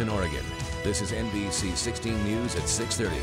in Oregon. This is NBC 16 News at 6:30.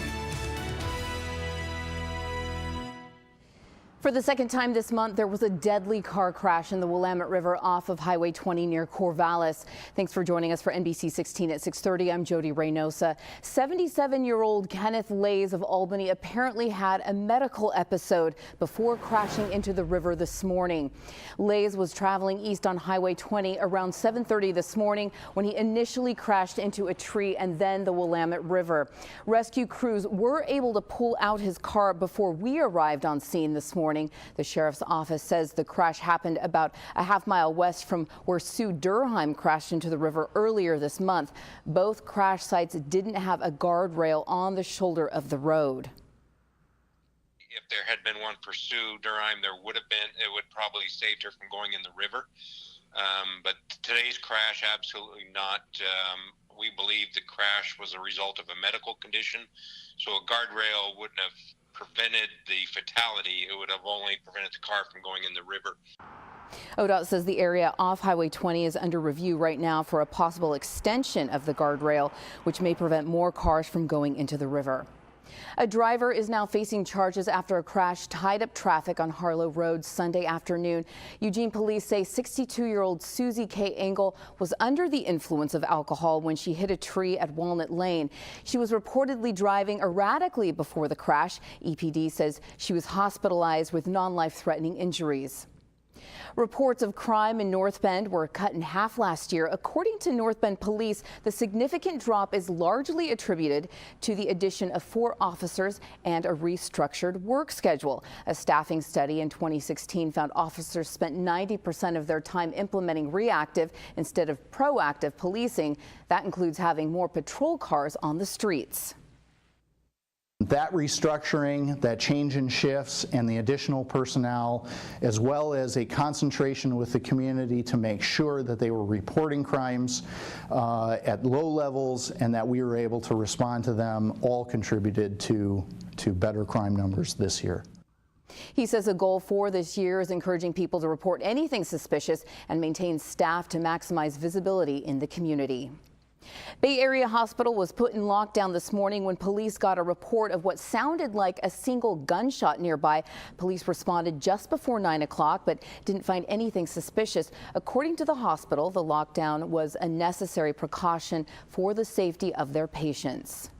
For the second time this month, there was a deadly car crash in the Willamette River off of Highway 20 near Corvallis. Thanks for joining us for NBC 16 at 6:30. I'm Jody Reynosa. 77-year-old Kenneth Lays of Albany apparently had a medical episode before crashing into the river this morning. Lays was traveling east on Highway 20 around 7:30 this morning when he initially crashed into a tree and then the Willamette River. Rescue crews were able to pull out his car before we arrived on scene this morning. The sheriff's office says the crash happened about a half-mile west from where Sue Durheim crashed into the river earlier this month. Both crash sites didn't have a guardrail on the shoulder of the road. If there had been one for Sue Durheim, there would have been. It would probably saved her from going in the river. But today's crash, absolutely not. We believe the crash was a result of a medical condition, so a guardrail wouldn't have prevented the fatality. It would have only prevented the car from going in the river. ODOT says the area off Highway 20 is under review right now for a possible extension of the guardrail, which may prevent more cars from going into the river. A driver is now facing charges after a crash tied up traffic on Harlow Road Sunday afternoon. Eugene police say 62-year-old Susie K. Engel was under the influence of alcohol when she hit a tree at Walnut Lane. She was reportedly driving erratically before the crash. EPD says she was hospitalized with non-life-threatening injuries. Reports of crime in North Bend were cut in half last year. According to North Bend police, the significant drop is largely attributed to the addition of 4 officers and a restructured work schedule. A staffing study in 2016 found officers spent 90% of their time implementing reactive instead of proactive policing. That includes having more patrol cars on the streets. That restructuring, that change in shifts, and the additional personnel, as well as a concentration with the community to make sure that they were reporting crimes at low levels and that we were able to respond to them, all contributed to better crime numbers this year. He says a goal for this year is encouraging people to report anything suspicious and maintain staff to maximize visibility in the community. Bay Area Hospital was put in lockdown this morning when police got a report of what sounded like a single gunshot nearby. Police responded just before 9 o'clock but didn't find anything suspicious. According to the hospital, the lockdown was a necessary precaution for the safety of their patients.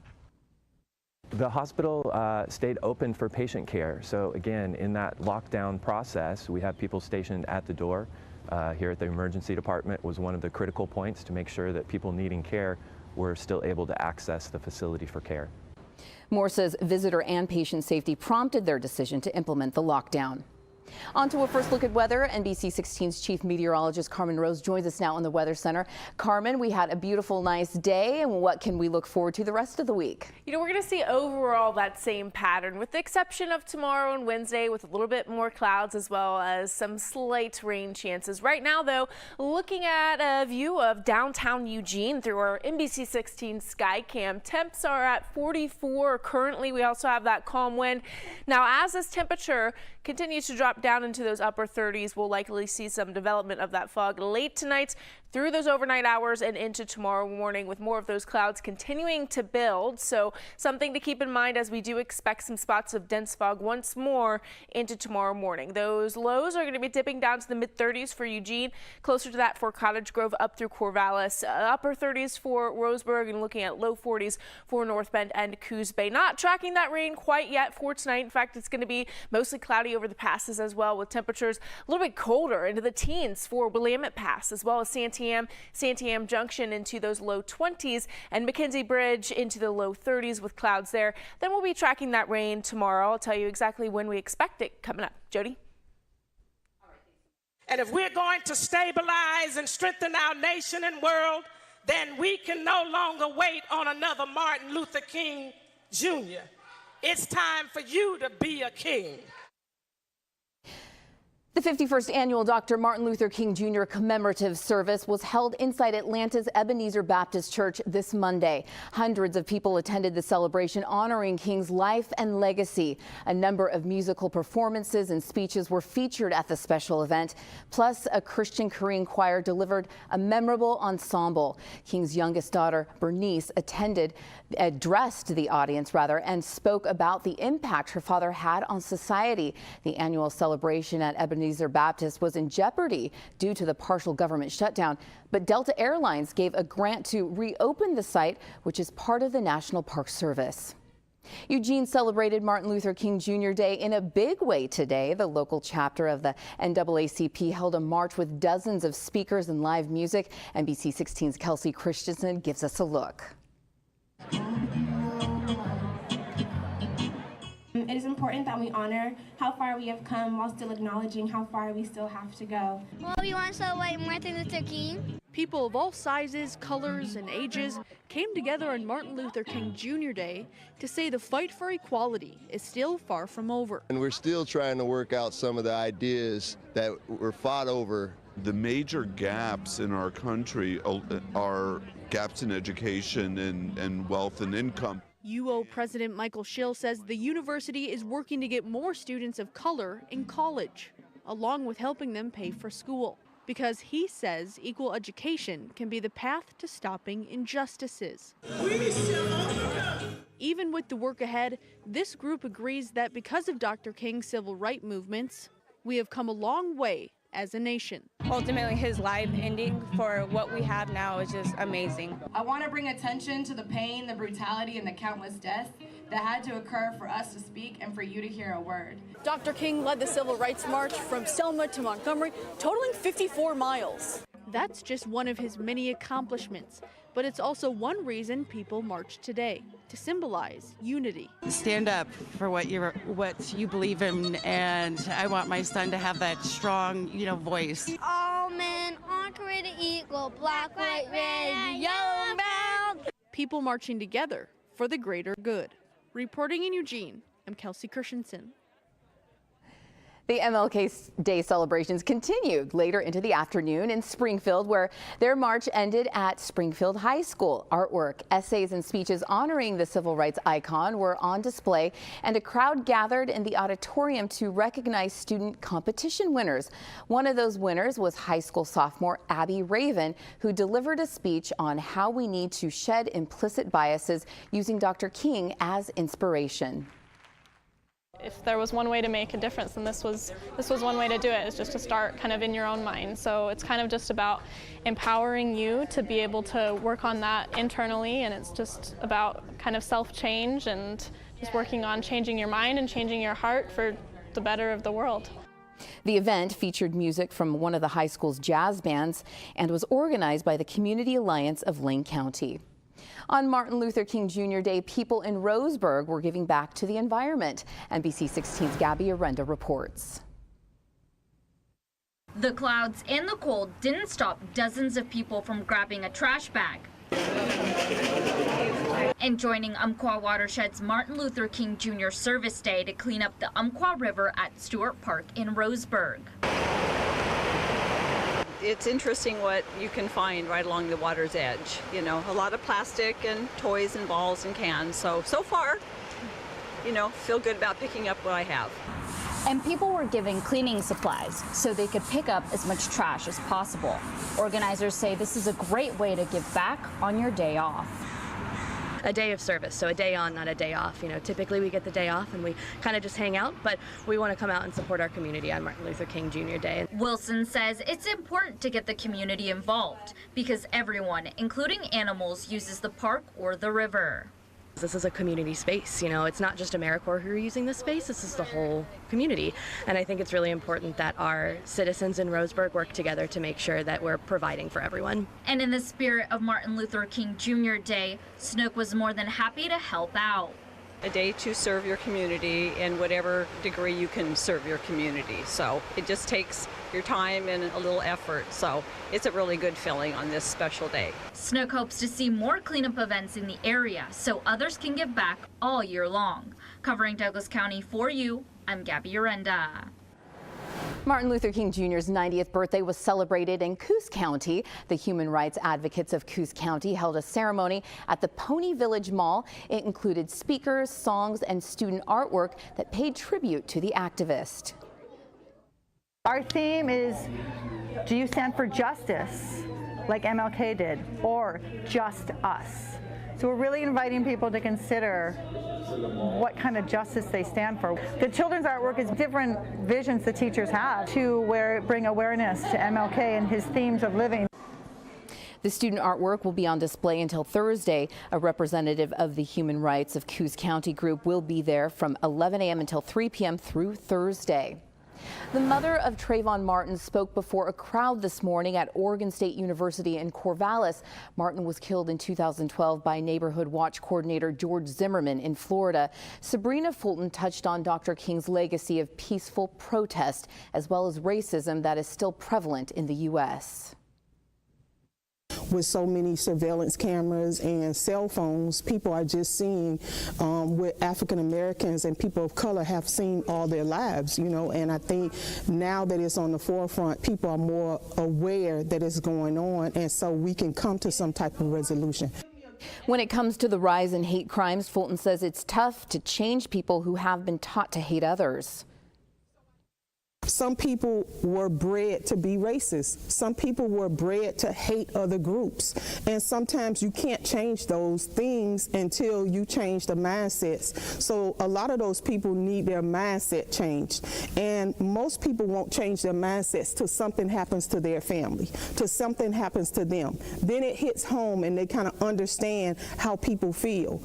The hospital stayed open for patient care. So again, in that lockdown process, we have people stationed at the door. Here at the emergency department was one of the critical points to make sure that people needing care were still able to access the facility for care. Moore says visitor and patient safety prompted their decision to implement the lockdown. On to a first look at weather. NBC 16's chief meteorologist Carmen Rose joins us now in the Weather Center. Carmen, we had a beautiful, nice day, and what can we look forward to the rest of the week? You know, we're going to see overall that same pattern, with the exception of tomorrow and Wednesday, with a little bit more clouds as well as some slight rain chances. Right now, though, looking at a view of downtown Eugene through our NBC 16 sky cam, temps are at 44 currently. We also have that calm wind. Now, as this temperature continues to drop down into those upper 30s, we'll likely see some development of that fog late tonight through those overnight hours and into tomorrow morning, with more of those clouds continuing to build. So something to keep in mind as we do expect some spots of dense fog once more into tomorrow morning. Those lows are going to be dipping down to the mid 30s for Eugene, closer to that for Cottage Grove up through Corvallis, upper 30s for Roseburg, and looking at low 40s for North Bend and Coos Bay. Not tracking that rain quite yet for tonight. In fact, it's going to be mostly cloudy over the passes as well, with temperatures a little bit colder into the teens for Willamette Pass, as well as Santiam Junction into those low 20s, and McKenzie Bridge into the low 30s with clouds there. Then we'll be tracking that rain tomorrow. I'll tell you exactly when we expect it coming up. Jody? And if we're going to stabilize and strengthen our nation and world, then we can no longer wait on another Martin Luther King Jr. It's time for you to be a king. The 51st annual Dr. Martin Luther King Jr. commemorative service was held inside Atlanta's Ebenezer Baptist Church this Monday. Hundreds of people attended the celebration honoring King's life and legacy. A number of musical performances and speeches were featured at the special event. Plus, a Christian Korean choir delivered a memorable ensemble. King's youngest daughter, Bernice, addressed the audience and spoke about the impact her father had on society. The annual celebration at Ebenezer Baptist was in jeopardy due to the partial government shutdown, but Delta Airlines gave a grant to reopen the site, which is part of the National Park Service. Eugene celebrated Martin Luther King Jr. Day in a big way today. The local chapter of the NAACP held a march with dozens of speakers and live music. NBC 16's Kelsey Christensen gives us a look. It is important that we honor how far we have come while still acknowledging how far we still have to go. Well, we want to celebrate Martin Luther King. People of all sizes, colors, and ages came together on Martin Luther King Jr. Day to say the fight for equality is still far from over. And we're still trying to work out some of the ideas that were fought over. The major gaps in our country are gaps in education and wealth and income. UO President Michael Schill says the university is working to get more students of color in college, along with helping them pay for school, because he says equal education can be the path to stopping injustices. Even with the work ahead, this group agrees that because of Dr. King's civil rights movements, we have come a long way as a nation. Ultimately, his life ending for what we have now is just amazing. I want to bring attention to the pain, the brutality, and the countless deaths that had to occur for us to speak and for you to hear a word. Dr. King led the Civil Rights March from Selma to Montgomery, totaling 54 miles. That's just one of his many accomplishments, but it's also one reason people march today, to symbolize unity. Stand up for what you believe in, and I want my son to have that strong, voice. All men are created equal, black, white, red, yellow, and brown. People marching together for the greater good. Reporting in Eugene, I'm Kelsey Christensen. The MLK Day celebrations continued later into the afternoon in Springfield, where their march ended at Springfield High School. Artwork, essays, and speeches honoring the civil rights icon were on display, and a crowd gathered in the auditorium to recognize student competition winners. One of those winners was high school sophomore Abby Raven, who delivered a speech on how we need to shed implicit biases using Dr. King as inspiration. If there was one way to make a difference, then this was one way to do it, is just to start kind of in your own mind. So it's kind of just about empowering you to be able to work on that internally, and it's just about kind of self-change and just working on changing your mind and changing your heart for the better of the world. The event featured music from one of the high school's jazz bands and was organized by the Community Alliance of Lane County. On Martin Luther King Jr. Day, people in Roseburg were giving back to the environment. NBC 16's Gabby Arenda reports. The clouds and the cold didn't stop dozens of people from grabbing a trash bag and joining Umpqua Watershed's Martin Luther King Jr. Service Day to clean up the Umpqua River at Stewart Park in Roseburg. It's interesting what you can find right along the water's edge. A lot of plastic and toys and balls and cans. So far, feel good about picking up what I have. And people were giving cleaning supplies so they could pick up as much trash as possible. Organizers say this is a great way to give back on your day off. A day of service, so a day on, not a day off. Typically we get the day off and we kind of just hang out, but we want to come out and support our community on Martin Luther King Jr. Day. Wilson says it's important to get the community involved because everyone, including animals, uses the park or the river. This is a community space, it's not just AmeriCorps who are using this space, this is the whole community. And I think it's really important that our citizens in Roseburg work together to make sure that we're providing for everyone. And in the spirit of Martin Luther King Jr. Day, Snook was more than happy to help out. A day to serve your community in whatever degree you can serve your community. So it just takes your time and a little effort. So it's a really good feeling on this special day. Snook hopes to see more cleanup events in the area so others can give back all year long. Covering Douglas County for you, I'm Gabby Arenda. Martin Luther King Jr.'s 90th birthday was celebrated in Coos County. The human rights advocates of Coos County held a ceremony at the Pony Village Mall. It included speakers, songs, and student artwork that paid tribute to the activist. Our theme is, do you stand for justice, like MLK did, or just us? So we're really inviting people to consider what kind of justice they stand for. The children's artwork is different visions the teachers have to bring awareness to MLK and his themes of living. The student artwork will be on display until Thursday. A representative of the Human Rights of Coos County group will be there from 11 a.m. until 3 p.m. through Thursday. The mother of Trayvon Martin spoke before a crowd this morning at Oregon State University in Corvallis. Martin was killed in 2012 by Neighborhood Watch coordinator George Zimmerman in Florida. Sabrina Fulton touched on Dr. King's legacy of peaceful protest, as well as racism that is still prevalent in the U.S. With so many surveillance cameras and cell phones, people are just seeing what African Americans and people of color have seen all their lives, and I think now that it's on the forefront, people are more aware that it's going on, and so we can come to some type of resolution. When it comes to the rise in hate crimes, Fulton says it's tough to change people who have been taught to hate others. Some people were bred to be racist. Some people were bred to hate other groups. And sometimes you can't change those things until you change the mindsets. So a lot of those people need their mindset changed. And most people won't change their mindsets till something happens to their family, till something happens to them. Then it hits home and they kind of understand how people feel.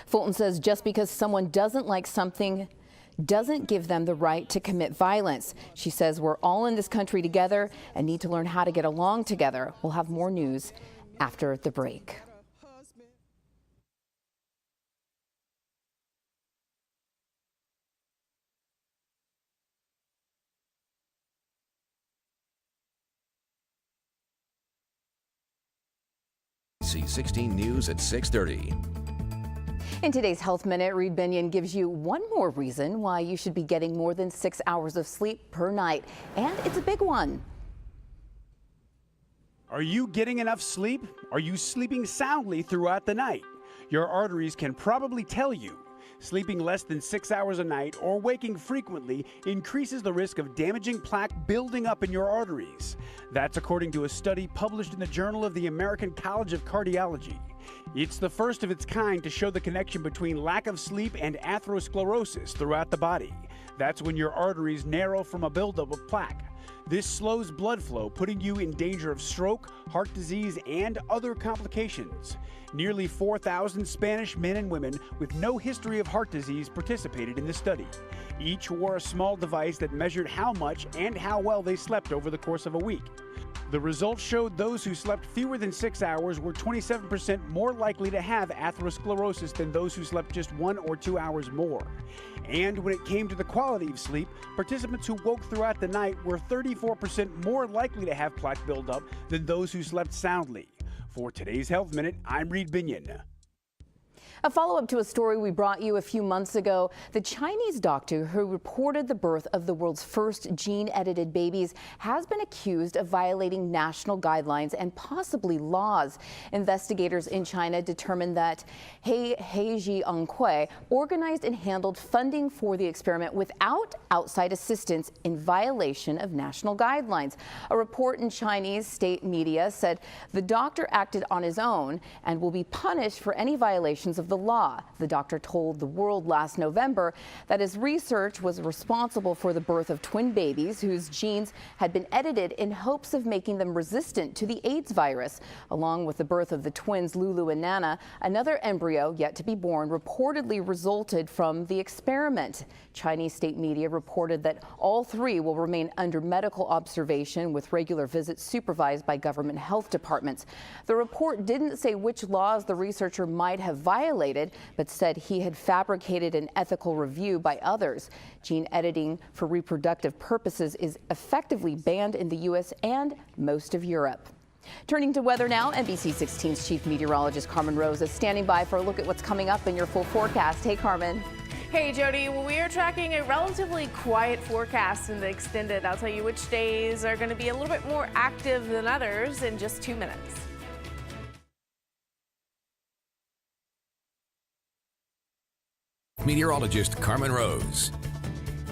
Fulton says just because someone doesn't like something doesn't give them the right to commit violence. She says we're all in this country together and need to learn how to get along together. We'll have more news after the break. NBC 16 News at 6:30. In today's Health Minute, Reed Binion gives you one more reason why you should be getting more than 6 hours of sleep per night. And it's a big one. Are you getting enough sleep? Are you sleeping soundly throughout the night? Your arteries can probably tell you. Sleeping less than 6 hours a night or waking frequently increases the risk of damaging plaque building up in your arteries. That's according to a study published in the Journal of the American College of Cardiology. It's the first of its kind to show the connection between lack of sleep and atherosclerosis throughout the body. That's when your arteries narrow from a buildup of plaque. This slows blood flow, putting you in danger of stroke, heart disease, and other complications. Nearly 4,000 Spanish men and women with no history of heart disease participated in the study. Each wore a small device that measured how much and how well they slept over the course of a week. The results showed those who slept fewer than 6 hours were 27% more likely to have atherosclerosis than those who slept just 1 or 2 hours more. And when it came to the quality of sleep, participants who woke throughout the night were 34% more likely to have plaque buildup than those who slept soundly. For today's Health Minute, I'm Reed Binion. A follow-up to a story we brought you a few months ago. The Chinese doctor who reported the birth of the world's first gene-edited babies has been accused of violating national guidelines and possibly laws. Investigators in China determined that He Jiankui organized and handled funding for the experiment without outside assistance in violation of national guidelines. A report in Chinese state media said the doctor acted on his own and will be punished for any violations of the law. The doctor told the world last November that his research was responsible for the birth of twin babies whose genes had been edited in hopes of making them resistant to the AIDS virus. Along with the birth of the twins Lulu and Nana, another embryo yet to be born reportedly resulted from the experiment. Chinese state media reported that all three will remain under medical observation with regular visits supervised by government health departments. The report didn't say which laws the researcher might have violated, but said he had fabricated an ethical review by others. Gene editing for reproductive purposes is effectively banned in the U.S. and most of Europe. Turning to weather now, NBC 16's chief meteorologist Carmen Rose is standing by for a look at what's coming up in your full forecast. Hey, Carmen. Hey Jody, well, we are tracking a relatively quiet forecast in the extended. I'll tell you which days are going to be a little bit more active than others in just 2 minutes. Meteorologist Carmen Rose.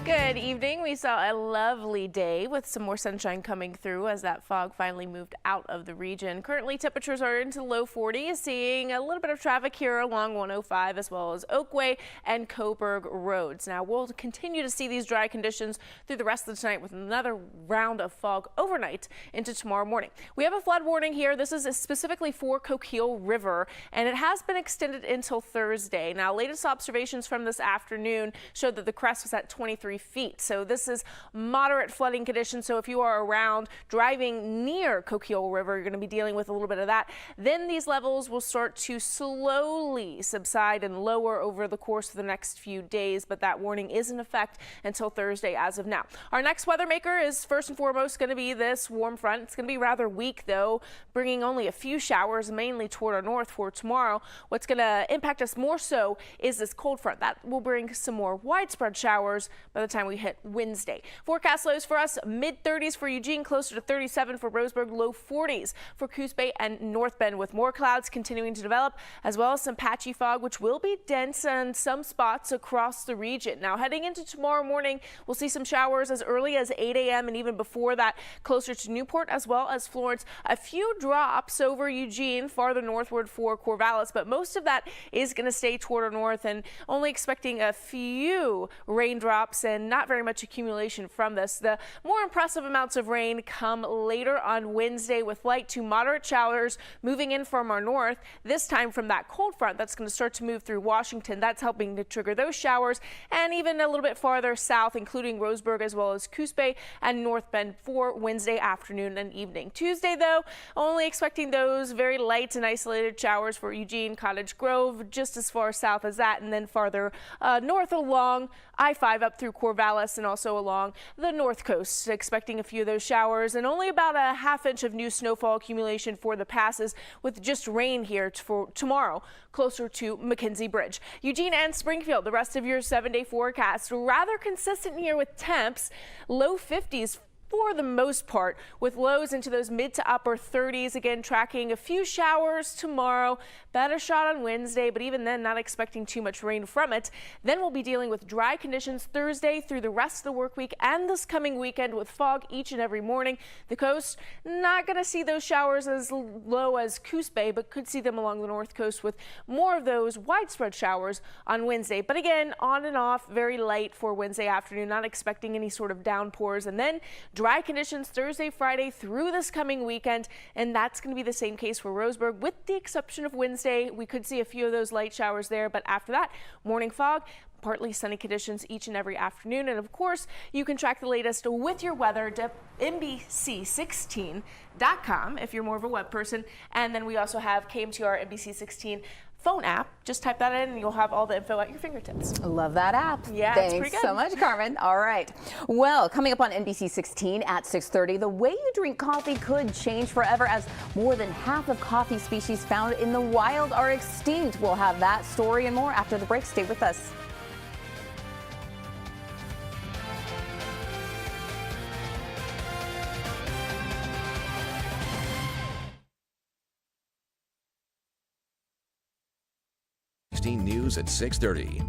Good evening. We saw a lovely day with some more sunshine coming through as that fog finally moved out of the region. Currently, temperatures are into the low 40s, seeing a little bit of traffic here along 105 as well as Oakway and Coburg roads. Now, we'll continue to see these dry conditions through the rest of the night with another round of fog overnight into tomorrow morning. We have a flood warning here. This is specifically for Coquille River, and it has been extended until Thursday. Now, latest observations from this afternoon showed that the crest was at 23 feet. So this is moderate flooding conditions. So if you are around driving near Coquille River, you're going to be dealing with a little bit of that. Then these levels will start to slowly subside and lower over the course of the next few days. But that warning is in effect until Thursday as of now. Our next weather maker is first and foremost going to be this warm front. It's going to be rather weak though, bringing only a few showers mainly toward our north for tomorrow. What's going to impact us more so is this cold front. That will bring some more widespread showers by the time we hit Wednesday. Forecast lows for us, mid-30s for Eugene, closer to 37 for Roseburg, low 40s for Coos Bay and North Bend, with more clouds continuing to develop, as well as some patchy fog, which will be dense in some spots across the region. Now, heading into tomorrow morning, we'll see some showers as early as 8 a.m. and even before that, closer to Newport as well as Florence. A few drops over Eugene, farther northward for Corvallis, but most of that is going to stay toward our north, and only expecting a few raindrops and not very much accumulation from this. The more impressive amounts of rain come later on Wednesday with light to moderate showers moving in from our north, this time from that cold front that's going to start to move through Washington. That's helping to trigger those showers, and even a little bit farther south, including Roseburg as well as Coos Bay and North Bend for Wednesday afternoon and evening. Tuesday, though, only expecting those very light and isolated showers for Eugene, Cottage Grove, just as far south as that, and then farther north along I-5 up through Corvallis and also along the north coast, expecting a few of those showers and only about a half-inch of new snowfall accumulation for the passes, with just rain here for tomorrow closer to McKenzie Bridge. Eugene and Springfield, the rest of your 7-day forecast, rather consistent here with temps, low 50s for the most part, with lows into those mid to upper 30s. Again, tracking a few showers tomorrow, better shot on Wednesday, but even then not expecting too much rain from it. Then we'll be dealing with dry conditions Thursday through the rest of the work week and this coming weekend, with fog each and every morning. The coast, not going to see those showers as low as Coos Bay, but could see them along the north coast with more of those widespread showers on Wednesday. But again, on and off, very light for Wednesday afternoon, not expecting any sort of downpours. And then dry conditions Thursday, Friday through this coming weekend, and that's going to be the same case for Roseburg, with the exception of Wednesday. We could see a few of those light showers there, but after that, morning fog, partly sunny conditions each and every afternoon. And of course, you can track the latest with your weather at NBC16.com if you're more of a web person. And then we also have KMTR NBC16 phone app. Just type that in and you'll have all the info at your fingertips. Love that app. Yeah, thanks it's pretty good. So much, Carmen. All right. Well, coming up on NBC 16 at 6:30, the way you drink coffee could change forever, as more than half of coffee species found in the wild are extinct. We'll have that story and more after the break. Stay with us. News at 6:30.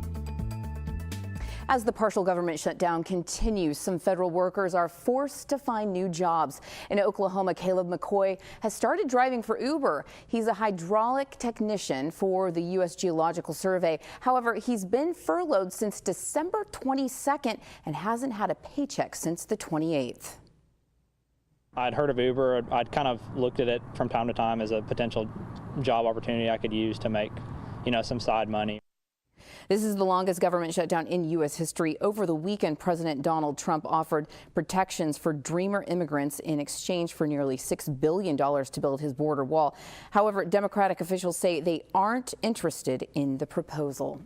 As the partial government shutdown continues, some federal workers are forced to find new jobs. In Oklahoma, Caleb McCoy has started driving for Uber. He's a hydraulic technician for the U.S. Geological Survey. However, he's been furloughed since December 22nd and hasn't had a paycheck since the 28th. I'd heard of Uber. I'd kind of looked at it from time to time as a potential job opportunity I could use to make, some side money. This is the longest government shutdown in U.S. history. Over the weekend, President Donald Trump offered protections for dreamer immigrants in exchange for nearly $6 billion to build his border wall. However, Democratic officials say they aren't interested in the proposal.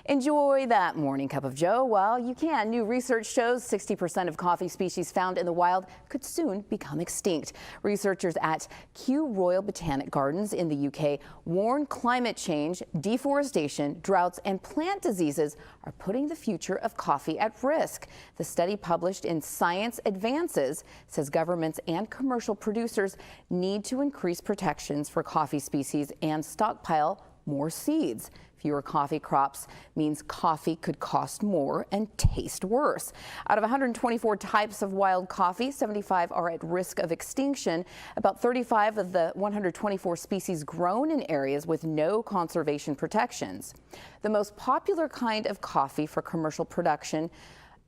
Enjoy that morning cup of joe while you can. New research shows 60% of coffee species found in the wild could soon become extinct. Researchers at Kew Royal Botanic Gardens in the UK warn climate change, deforestation, droughts, and plant diseases are putting the future of coffee at risk. The study, published in Science Advances, says governments and commercial producers need to increase protections for coffee species and stockpile more seeds. Fewer coffee crops means coffee could cost more and taste worse. Out of 124 types of wild coffee, 75 are at risk of extinction. About 35 of the 124 species grown in areas with no conservation protections. The most popular kind of coffee for commercial production,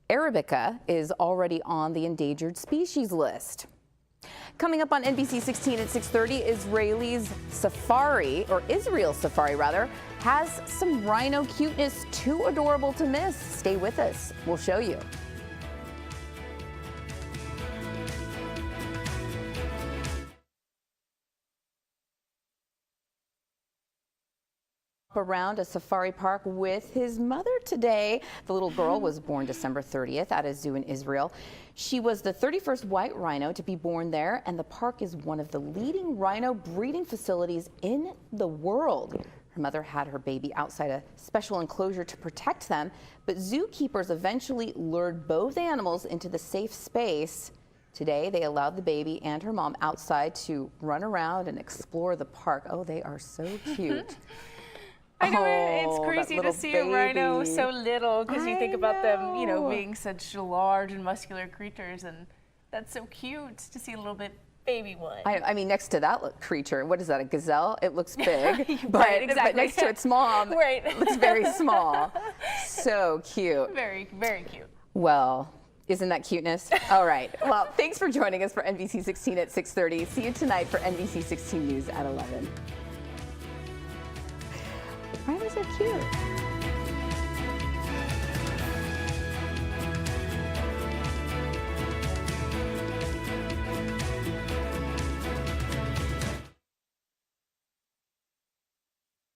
Arabica, is already on the endangered species list. Coming up on NBC 16 at 6:30, Israel Safari rather, has some rhino cuteness too adorable to miss. Stay with us. We'll show you. Around a safari park with his mother today. The little girl was born December 30th at a zoo in Israel. She was the 31st white rhino to be born there, and the park is one of the leading rhino breeding facilities in the world. Her mother had her baby outside a special enclosure to protect them, but zookeepers eventually lured both animals into the safe space. Today, they allowed the baby and her mom outside to run around and explore the park. Oh, they are so cute. I know, it's crazy to see a rhino so little, because you think about them, you know, being such large and muscular creatures, and that's so cute to see a little bit baby one. I mean, next to that creature, what is that, a gazelle? It looks big, but, right, exactly. But next to its mom, right. It looks very small. So cute. Very, very cute. Well, isn't that cuteness? All right. Well, thanks for joining us for NBC 16 at 6:30. See you tonight for NBC 16 News at 11. Rhinos are cute.